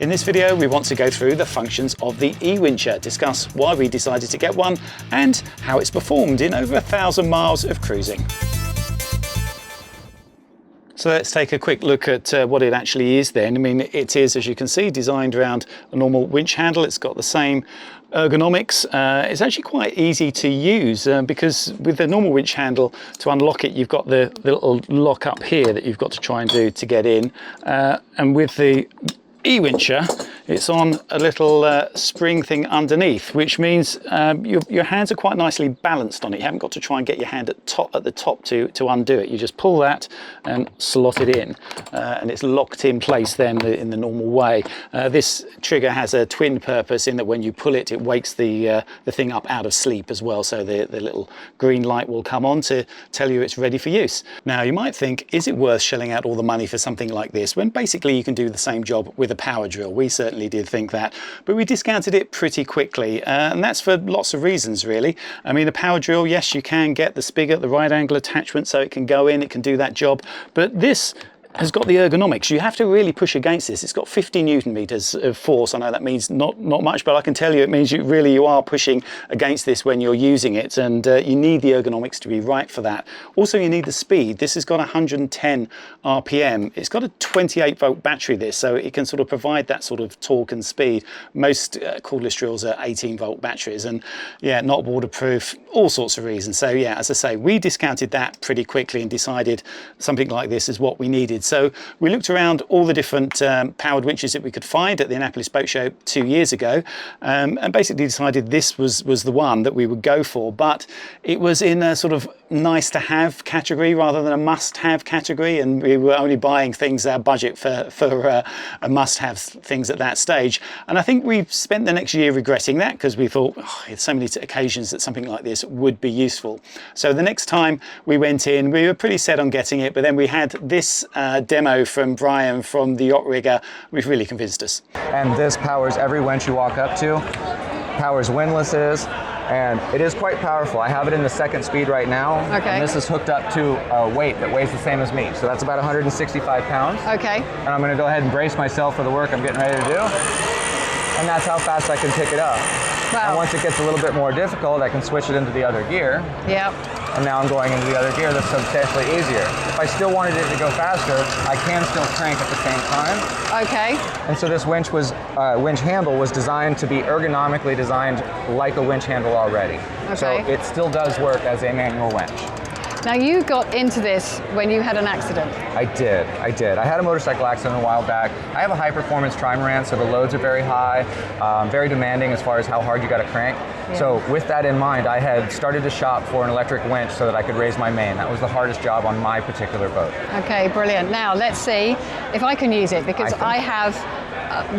In this video, we want to go through the functions of the eWincher, discuss why we decided to get one, and how it's performed in over 1,000 miles of cruising. So let's take a quick look at what it actually is then. I mean, it is, as you can see, designed around a normal winch handle. It's got the same ergonomics. It's actually quite easy to use because with the normal winch handle, to unlock it, you've got the little lock up here that you've got to try and do to get in. And with the eWincher, it's on a little spring thing underneath, which means your hands are quite nicely balanced on it. You haven't got to try and get your hand at the top to undo it. You just pull that and slot it in, and it's locked in place then in the normal way. This trigger has a twin purpose in that when you pull it, it wakes the thing up out of sleep as well, so the little green light will come on to tell you it's ready for use. Now you might think, is it worth shelling out all the money for something like this when basically you can do the same job with a power drill? We certainly did think that, but we discounted it pretty quickly, and that's for lots of reasons really. I mean, a power drill, yes, you can get the spigot, the right angle attachment, so it can go in, it can do that job, but this has got the ergonomics. You have to really push against this. It's got 50 Newton meters of force. I know that means not much, but I can tell you it means you are pushing against this when you're using it, and you need the ergonomics to be right for that. Also, you need the speed. This has got 110 RPM. It's got a 28 volt battery, this, so it can sort of provide that sort of torque and speed. Most cordless drills are 18 volt batteries, and yeah, not waterproof, all sorts of reasons. So yeah, as I say, we discounted that pretty quickly and decided something like this is what we needed. So we looked around all the different powered winches that we could find at the Annapolis Boat Show 2 years ago, and basically decided this was the one that we would go for, but it was in a sort of nice to have category rather than a must have category, and we were only buying things our budget for a must have things at that stage. And I think we've spent the next year regretting that, because we thought, oh, it's so many occasions that something like this would be useful. So the next time we went in, we were pretty set on getting it, but then we had this demo from Brian from the Yacht Rigger, which really convinced us. And this powers every winch you walk up to, powers windlasses, and it is quite powerful. I have it in the second speed right now, and this is hooked up to a weight that weighs the same as me, so that's about 165 pounds. Okay. And I'm going to go ahead and brace myself for the work I'm getting ready to do, and that's how fast I can pick it up. Wow. And once it gets a little bit more difficult, I can switch it into the other gear. Yep. And now I'm going into the other gear that's substantially easier. If I still wanted it to go faster, I can still crank at the same time. Okay. And so this winch handle was designed to be ergonomically designed like a winch handle already. Okay. So it still does work as a manual winch. Now you got into this when you had an accident. I did. I had a motorcycle accident a while back. I have a high performance trimaran, so the loads are very high, very demanding as far as how hard you got to crank. Yeah. So with that in mind, I had started to shop for an electric winch so that I could raise my main. That was the hardest job on my particular boat. Okay, brilliant. Now let's see if I can use it, because I have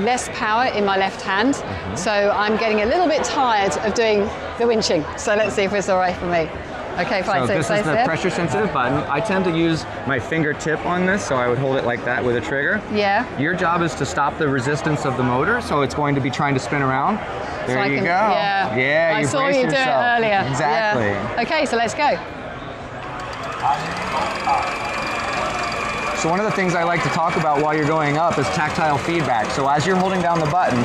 less power in my left hand, so I'm getting a little bit tired of doing the winching. So let's see if it's all right for me. Okay, fine. So this is the pressure sensitive button. I tend to use my fingertip on this, so I would hold it like that with a trigger. Yeah. Your job is to stop the resistance of the motor, so it's going to be trying to spin around. There you go. Yeah. Yeah, I saw you do it earlier. Exactly. Yeah. Okay, so let's go. So one of the things I like to talk about while you're going up is tactile feedback. So as you're holding down the button,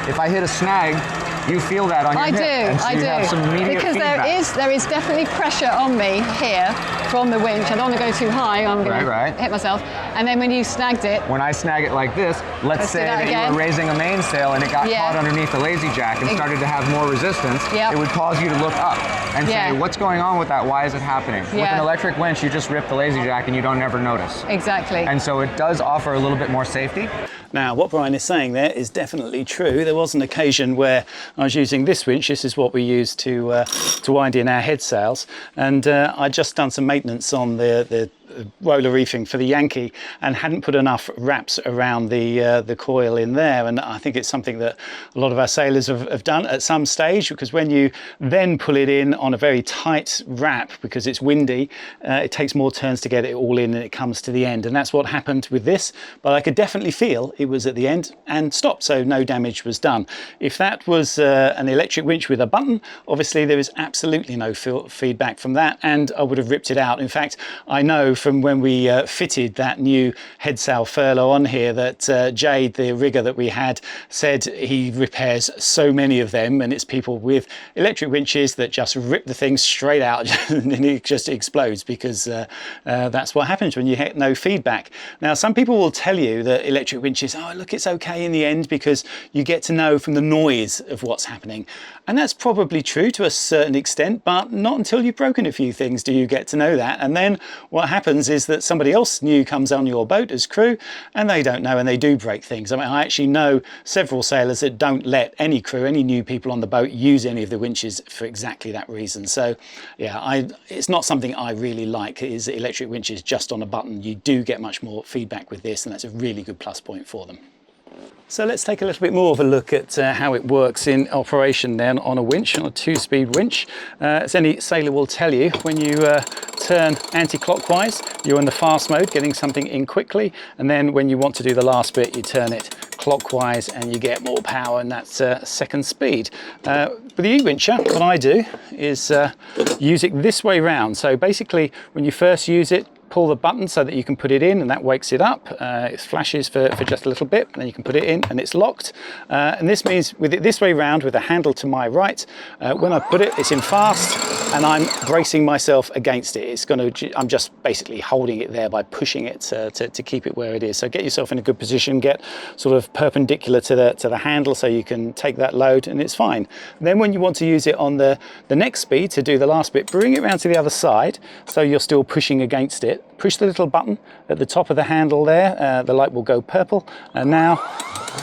if I hit a snag, you feel that on your hip. I do. Have some immediate because feedback. there is definitely pressure on me here from the winch. I don't want to go too high. I'm going to hit myself. And then when you snagged it. When I snag it like this, let's say that you were raising a mainsail and it got caught underneath the lazy jack and started to have more resistance, it would cause you to look up and say, what's going on with that? Why is it happening? With an electric winch, you just rip the lazy jack and you don't ever notice. Exactly. And so it does offer a little bit more safety. Now, what Brian is saying there is definitely true. There was an occasion where I was using this winch. This is what we use to wind in our head sails, and I'd just done some maintenance on the roller reefing for the Yankee and hadn't put enough wraps around the coil in there, and I think it's something that a lot of our sailors have done at some stage, because when you then pull it in on a very tight wrap because it's windy, it takes more turns to get it all in and it comes to the end, and that's what happened with this. But I could definitely feel it was at the end and stopped, so no damage was done. If that was an electric winch with a button, obviously there is absolutely no feedback from that, and I would have ripped it out. In fact, I know from when we fitted that new head sail furlough on here that Jade, the rigger that we had, said he repairs so many of them, and it's people with electric winches that just rip the thing straight out and it just explodes, because that's what happens when you get no feedback. Now, some people will tell you that electric winches, oh look, it's okay in the end because you get to know from the noise of what's happening. And that's probably true to a certain extent, but not until you've broken a few things do you get to know that. And then what happens is that somebody else new comes on your boat as crew and they don't know, and they do break things. I mean, I actually know several sailors that don't let any crew, any new people on the boat, use any of the winches for exactly that reason. So yeah, it's not something I really like, is electric winches just on a button. You do get much more feedback with this, and that's a really good plus point for them. So let's take a little bit more of a look at how it works in operation then on a winch, on a 2-speed winch. As any sailor will tell you, when you turn anti-clockwise, you're in the fast mode, getting something in quickly, and then when you want to do the last bit, you turn it clockwise and you get more power, and that's second speed. With the eWincher, what I do is use it this way round. So basically, when you first use it, pull the button so that you can put it in, and that wakes it up. It flashes for just a little bit, and then you can put it in and it's locked. And this means with it this way round, with the handle to my right, when I put it, it's in fast and I'm bracing myself against it. I'm just basically holding it there by pushing it to keep it where it is. So get yourself in a good position, get sort of perpendicular to the handle so you can take that load, and it's fine. And then when you want to use it on the next speed to do the last bit, bring it around to the other side so you're still pushing against it. Push the little button at the top of the handle there, the light will go purple, and now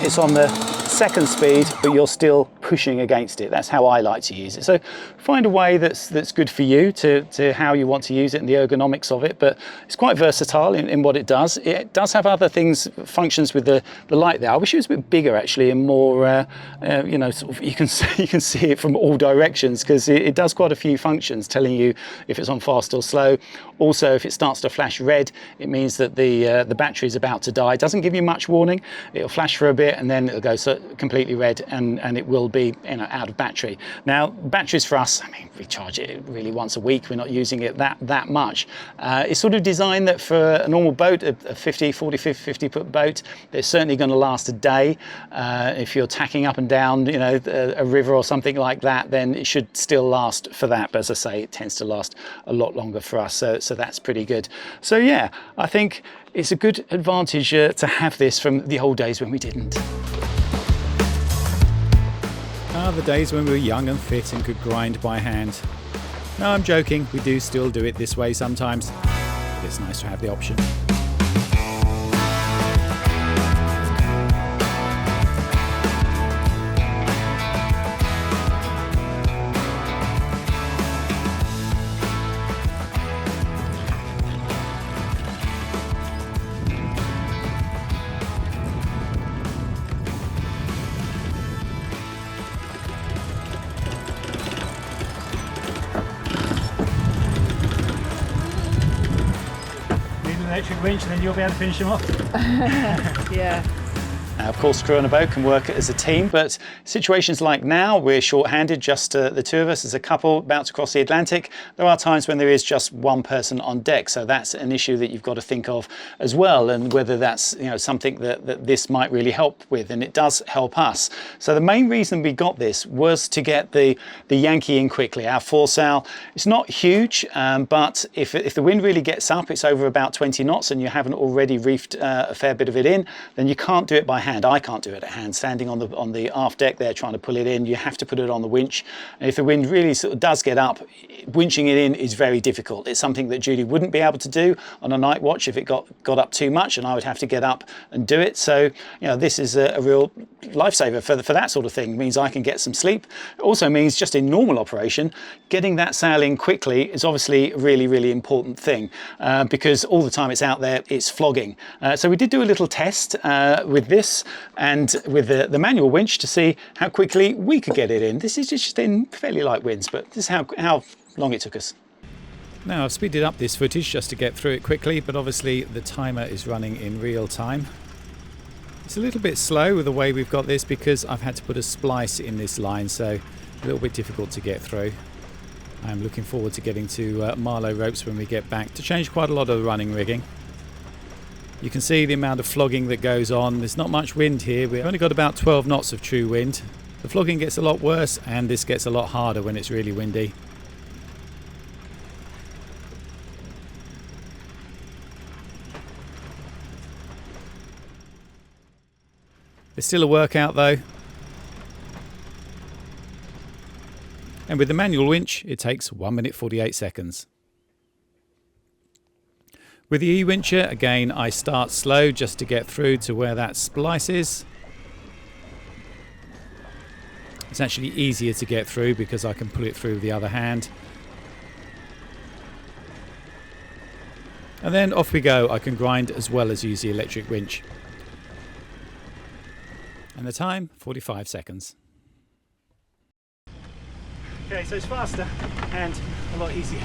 it's on the second speed, but you're still pushing against it. That's how I like to use it. So find a way that's good for you to how you want to use it and the ergonomics of it, but it's quite versatile in what it does. It does have other functions with the light there. I wish it was a bit bigger actually, and more, you know, sort of, you can see it from all directions, because it does quite a few functions, telling you if it's on fast or slow. Also, if it starts to flash red, it means that the battery is about to die. It doesn't give you much warning. It'll flash for a bit and then it'll go completely red, and it will be, you know, out of battery. Now, batteries for us, I mean, we charge it really once a week. We're not using it that much. It's sort of designed that for a normal boat, a 50 foot boat, it's certainly going to last a day. If you're tacking up and down, you know, a river or something like that, then it should still last for that. But as I say, it tends to last a lot longer for us. So that's pretty good. So yeah, I think it's a good advantage to have this from the old days when we didn't. The days when we were young and fit and could grind by hand. No, I'm joking, we do still do it this way sometimes, but it's nice to have the option. Electric winch, and then you'll be able to finish them off. Yeah. Now, of course, crew on a boat can work as a team, but situations like now, we're short-handed, just the two of us as a couple about to cross the Atlantic. There are times when there is just one person on deck, so that's an issue that you've got to think of as well, and whether that's, you know, something that this might really help with, and it does help us. So the main reason we got this was to get the Yankee in quickly. Our foresail, it's not huge, but if the wind really gets up, it's over about 20 knots, and you haven't already reefed a fair bit of it in, then you can't do it by hand. I can't do it at hand. Standing on the aft deck there trying to pull it in, you have to put it on the winch. And if the wind really sort of does get up, winching it in is very difficult. It's something that Judy wouldn't be able to do on a night watch if it got up too much, and I would have to get up and do it. So, you know, this is a real lifesaver for that sort of thing. It means I can get some sleep. It also means just in normal operation, getting that sail in quickly is obviously a really, really important thing, because all the time it's out there, it's flogging. So we did do a little test with this and with the manual winch to see how quickly we could get it in. This is just in fairly light winds, but this is how long it took us. Now, I've speeded up this footage just to get through it quickly, but obviously the timer is running in real time. It's a little bit slow with the way we've got this because I've had to put a splice in this line, so a little bit difficult to get through. I'm looking forward to getting to Marlow ropes when we get back to change quite a lot of the running rigging. You can see the amount of flogging that goes on. There's not much wind here. We've only got about 12 knots of true wind. The flogging gets a lot worse, and this gets a lot harder when it's really windy. It's still a workout though. And with the manual winch, it takes 1 minute 48 seconds. With the eWincher, again, I start slow just to get through to where that splice is. It's actually easier to get through because I can pull it through with the other hand. And then off we go. I can grind as well as use the electric winch. And the time, 45 seconds. Okay, so it's faster and a lot easier.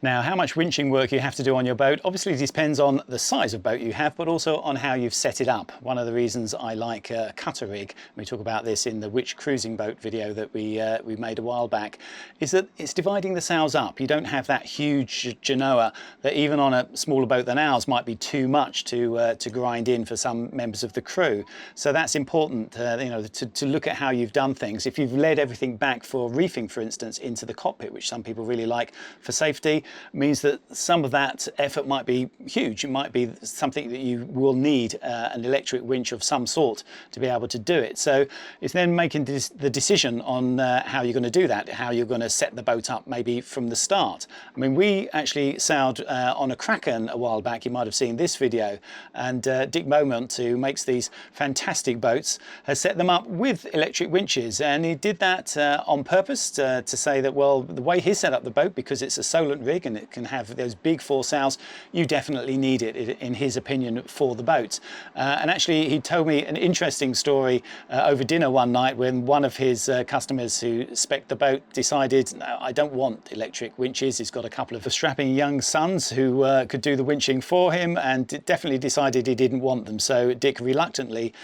Now, how much winching work you have to do on your boat obviously depends on the size of boat you have, but also on how you've set it up. One of the reasons I like a cutter rig, we talk about this in the Which cruising boat video that we made a while back, is that it's dividing the sails up. You don't have that huge genoa that even on a smaller boat than ours might be too much to grind in for some members of the crew. So that's important, you know, to look at how you've done things. If you've led everything back for reefing, for instance, into the cockpit, which some people really like for safety, means that some of that effort might be huge. It might be something that you will need an electric winch of some sort to be able to do it. So it's then making the decision on how you're going to do that, how you're going to set the boat up maybe from the start. I mean, we actually sailed on a Kraken a while back. You might have seen this video, and Dick Beaumont, who makes these fantastic boats, has set them up with electric winches, and he did that on purpose to say that, well, the way he set up the boat, because it's a Solent rig and it can have those big four sails, you definitely need it, in his opinion, for the boat. And actually, he told me an interesting story over dinner one night when one of his customers who spec'd the boat decided, no, I don't want electric winches. He's got a couple of strapping young sons who could do the winching for him, and definitely decided he didn't want them. So Dick reluctantly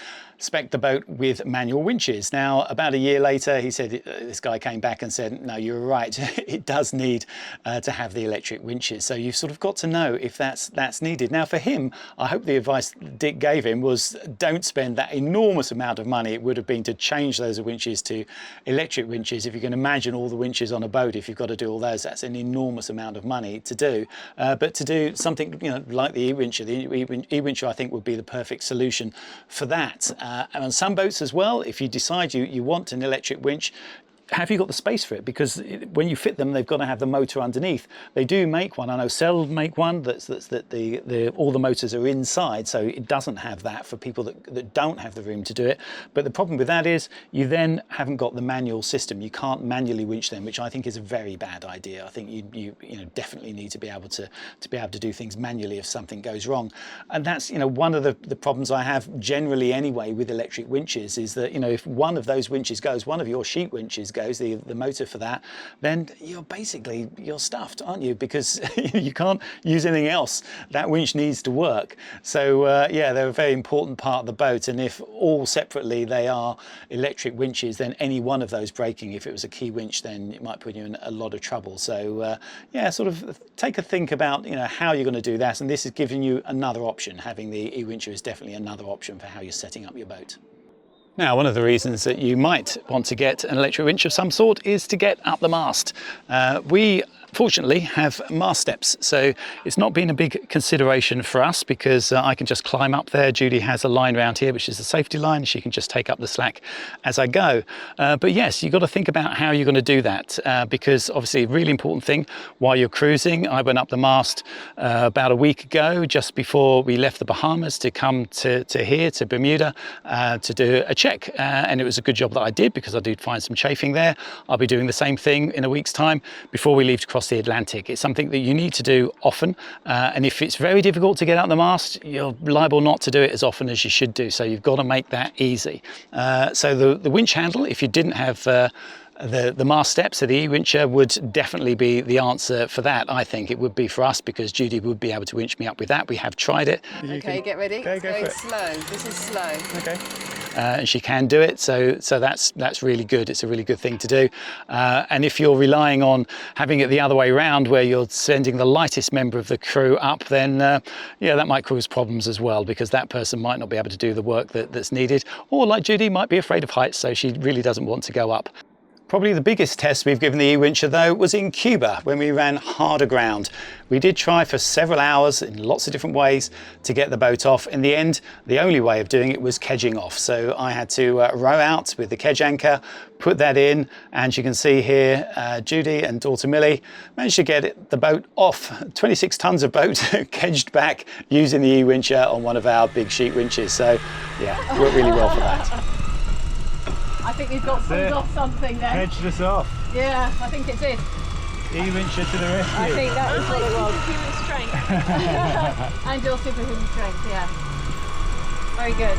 spec'd the boat with manual winches. Now, about a year later, he said, this guy came back and said, no, you're right, it does need to have the electric winches. So you've sort of got to know if that's needed. Now, for him, I hope the advice Dick gave him was, don't spend that enormous amount of money it would have been to change those winches to electric winches. If you can imagine all the winches on a boat, if you've got to do all those, that's an enormous amount of money to do. But to do something, you know, like the eWincher, I think would be the perfect solution for that. And on some boats as well, if you decide you want an electric winch, have you got the space for it? Because when you fit them, they've got to have the motor underneath. They do make one. I know Cell make one that's all the motors are inside, so it doesn't have that for people that don't have the room to do it. But the problem with that is you then haven't got the manual system. You can't manually winch them, which I think is a very bad idea. I think you know, definitely need to be able to do things manually if something goes wrong. And that's, you know, one of the problems I have generally anyway with electric winches is that, you know, if one of those winches goes, one of your sheet winches goes, the motor for that, then you're stuffed, aren't you? Because you can't use anything else. That winch needs to work. So yeah, they're a very important part of the boat, and if all separately they are electric winches, then any one of those breaking, if it was a key winch, then it might put you in a lot of trouble. So yeah, sort of take a think about, you know, how you're going to do that, and this is giving you another option. Having the eWincher is definitely another option for how you're setting up your boat. Now, one of the reasons that you might want to get an electric winch of some sort is to get up the mast. We fortunately have mast steps, so it's not been a big consideration for us because I can just climb up there. Judy has a line around here which is a safety line. She can just take up the slack as I go. But yes, you've got to think about how you're going to do that because obviously a really important thing while you're cruising. I went up the mast about a week ago, just before we left the Bahamas to come to here, to Bermuda, to do a check, and it was a good job that I did because I did find some chafing there. I'll be doing the same thing in a week's time before we leave to cross the Atlantic. It's something that you need to do often, and if it's very difficult to get out the mast, you're liable not to do it as often as you should do, so you've got to make that easy. So the winch handle, if you didn't have the mast steps, so the eWincher would definitely be the answer for that. I think it would be for us because Judy would be able to winch me up with that. We have tried it. Okay, get ready. Okay, It's going slow. This is slow. Okay. and she can do it. So that's really good. It's a really good thing to do. And if you're relying on having it the other way around, where you're sending the lightest member of the crew up, then yeah, that might cause problems as well, because that person might not be able to do the work that's needed, or like Judy, might be afraid of heights, so she really doesn't want to go up. Probably the biggest test we've given the eWincher though was in Cuba, when we ran harder ground. We did try for several hours in lots of different ways to get the boat off. In the end, the only way of doing it was kedging off. So I had to row out with the kedge anchor, put that in, and you can see here Judy and daughter Millie managed to get the boat off. 26 tons of boat kedged back using the eWincher on one of our big sheet winches. So yeah, worked really well for that. I think you've got pulled off something there. Hedged us off. Yeah, I think it did. eWincher to the rescue. I think that was what it was. Superhuman strength. And your superhuman strength, yeah. Very good.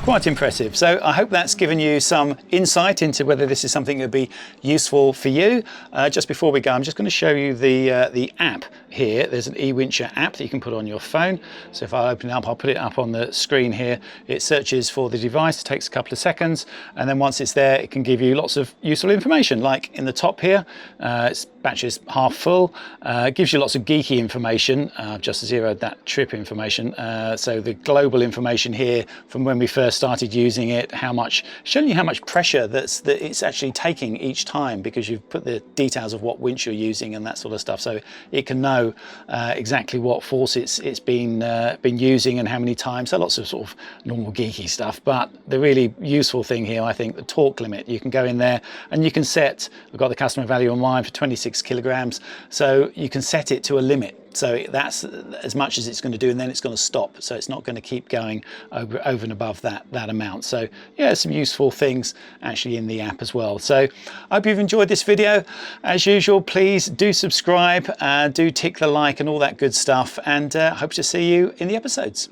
Quite impressive. So I hope that's given you some insight into whether this is something that would be useful for you. Just before we go, I'm just going to show you the app here. There's an eWincher app that you can put on your phone. So if I open it up, I'll put it up on the screen here. It searches for the device, it takes a couple of seconds, and then once it's there, it can give you lots of useful information. Like in the top here, its battery's half full. It gives you lots of geeky information. I've just zeroed that trip information. So the global information here from when we first started using it, showing you how much pressure that it's actually taking each time, because you've put the details of what winch you're using and that sort of stuff, so it can know exactly what force it's been using and how many times. So lots of sort of normal geeky stuff, but the really useful thing here, I think, the torque limit. You can go in there and you can set, I've got the customer value on mine for 26 kilograms, so you can set it to a limit. So that's as much as it's going to do, and then it's going to stop. So it's not going to keep going over and above that amount. So yeah, some useful things actually in the app as well. So I hope you've enjoyed this video. As usual, please do subscribe, do tick the like and all that good stuff, and hope to see you in the episodes.